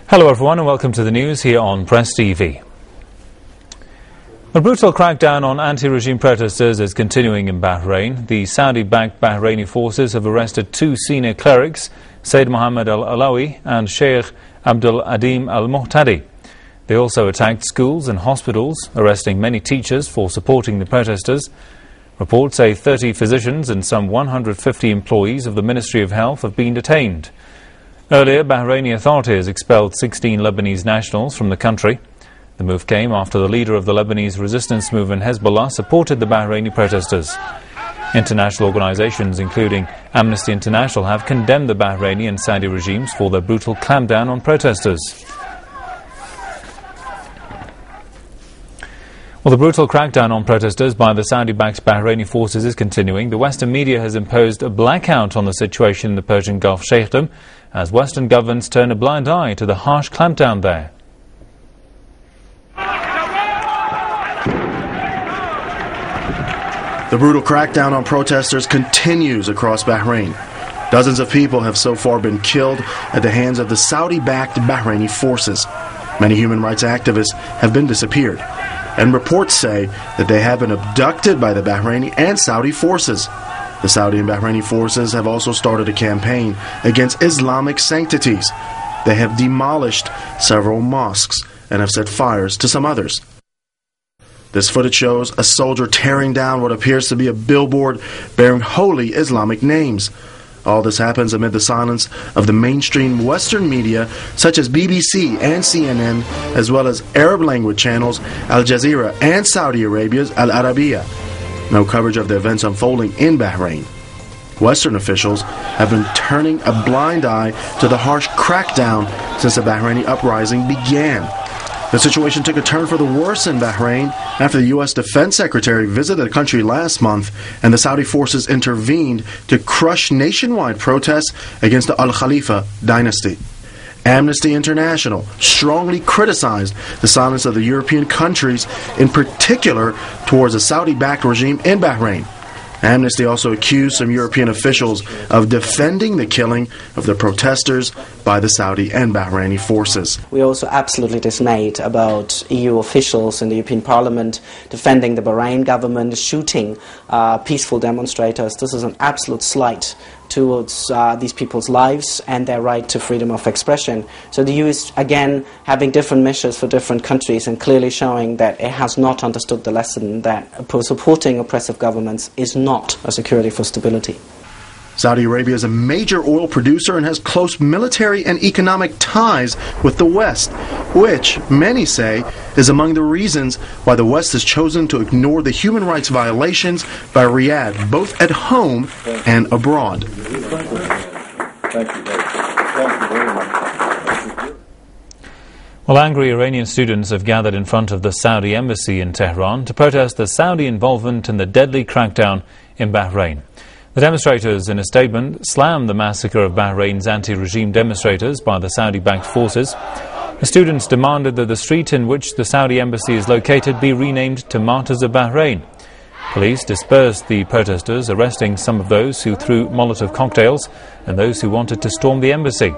Hello everyone and welcome to the news here on Press TV. A brutal crackdown on anti-regime protesters is continuing in Bahrain. The Saudi-backed Bahraini forces have arrested two senior clerics, Sayyid Mohammed al-Alawi and Sheikh Abdul Adim al-Muhtadi. They also attacked schools and hospitals, arresting many teachers for supporting the protesters. Reports say 30 physicians and some 150 employees of the Ministry of Health have been detained. Earlier, Bahraini authorities expelled 16 Lebanese nationals from the country. The move came after the leader of the Lebanese resistance movement Hezbollah supported the Bahraini protesters. International organizations, including Amnesty International, have condemned the Bahraini and Saudi regimes for their brutal clampdown on protesters. Well, the brutal crackdown on protesters by the Saudi-backed Bahraini forces is continuing. The Western media has imposed a blackout on the situation in the Persian Gulf Sheikhdom as Western governments turn a blind eye to the harsh clampdown there. The brutal crackdown on protesters continues across Bahrain. Dozens of people have so far been killed at the hands of the Saudi-backed Bahraini forces. Many human rights activists have been disappeared, and reports say that they have been abducted by the Bahraini and Saudi forces. The Saudi and Bahraini forces have also started a campaign against Islamic sanctities. They have demolished several mosques and have set fires to some others. This footage shows a soldier tearing down what appears to be a billboard bearing holy Islamic names. All this happens amid the silence of the mainstream Western media such as BBC and CNN, as well as Arab-language channels Al Jazeera and Saudi Arabia's Al Arabiya. No coverage of the events unfolding in Bahrain. Western officials have been turning a blind eye to the harsh crackdown since the Bahraini uprising began. The situation took a turn for the worse in Bahrain after the U.S. Defense Secretary visited the country last month and the Saudi forces intervened to crush nationwide protests against the Al Khalifa dynasty. Amnesty International strongly criticized the silence of the European countries, in particular towards the Saudi-backed regime in Bahrain. Amnesty also accused some European officials of defending the killing of the protesters by the Saudi and Bahraini forces. We're also absolutely dismayed about EU officials in the European Parliament defending the Bahrain government, shooting peaceful demonstrators. This is an absolute slight towards these people's lives and their right to freedom of expression. So the EU is again having different measures for different countries and clearly showing that it has not understood the lesson that supporting oppressive governments is not a security for stability. Saudi Arabia is a major oil producer and has close military and economic ties with the West, which many say is among the reasons why the West has chosen to ignore the human rights violations by Riyadh, both at home and abroad. Well, angry Iranian students have gathered in front of the Saudi embassy in Tehran to protest the Saudi involvement in the deadly crackdown in Bahrain. The demonstrators, in a statement, slammed the massacre of Bahrain's anti-regime demonstrators by the Saudi-backed forces. The students demanded that the street in which the Saudi embassy is located be renamed to Martyrs of Bahrain. Police dispersed the protesters, arresting some of those who threw Molotov cocktails and those who wanted to storm the embassy.